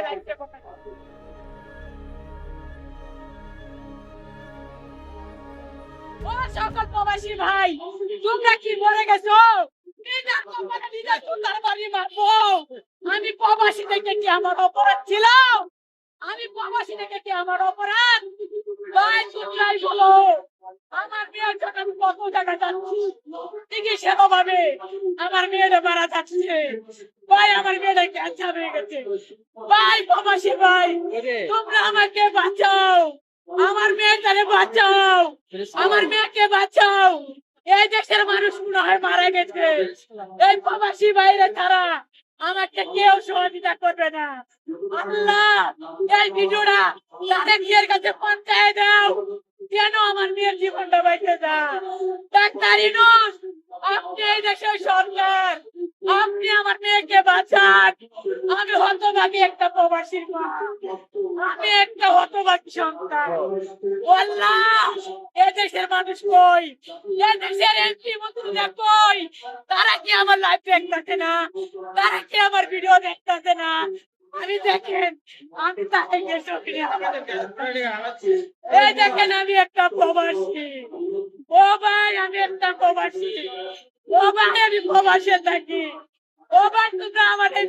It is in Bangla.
ও সকল প্রবাসী ভাই, তোমরা কি মরে গেছো? আমি প্রবাসী থেকে কি আমার অপরাধ ছিল? আমি প্রবাসী থেকে কি আমার অপরাধ? ভাই তোমরাই বলো, আমার মেয়ের জন্য আমি কত টাকা যাচ্ছি চিকিৎসা অভাবে, আমার মেয়েটা মারা যাচ্ছে। ভাই আমার মেয়েটা ক্যান্সার হয়ে গেছে। ভাই প্রবাসী ভাই, তোমরা আমাকে বাঁচাও, আমার মেয়েটারে বাঁচাও, আমার মেয়েকে বাঁচাও। এই দেশের মানুষ মনে হয় মারা গেছে, এই প্রবাসী বাইরে তারা আমাকে কেউ সহযোগিতা করবে না। আল্লাহ, এই ভিডিওটা তাদের মেয়ের কাছে পৌঁছায় দাও, যেন আমার মেয়ের জীবনটা বেঁচে যায়। ডাক্তার ইউনূস, আপনি এই দেশের সরকার, আপনি আমার মেয়েকে বাঁচান। আমি হতভাগী একটা প্রবাসীর মা, আমি একটা হতভাগী সন্তান। আল্লাহ, এই দেশের মানুষ কই, এই দেশের এমপি মন্ত্রীরা কই? তারা কি আমার লাইভ দেখতেছে না? তারা কি আমার ভিডিও দেখতেছে না? আমি দেখেন, আমি তাদেরকে সক্রিয় এই দেখেন, আমি একটা প্রবাসী। ও ভাই, আমি একটা প্রবাসী। ও ভাই, আমি প্রবাসে থাকি। ও ভাই, তোমরা আমাদের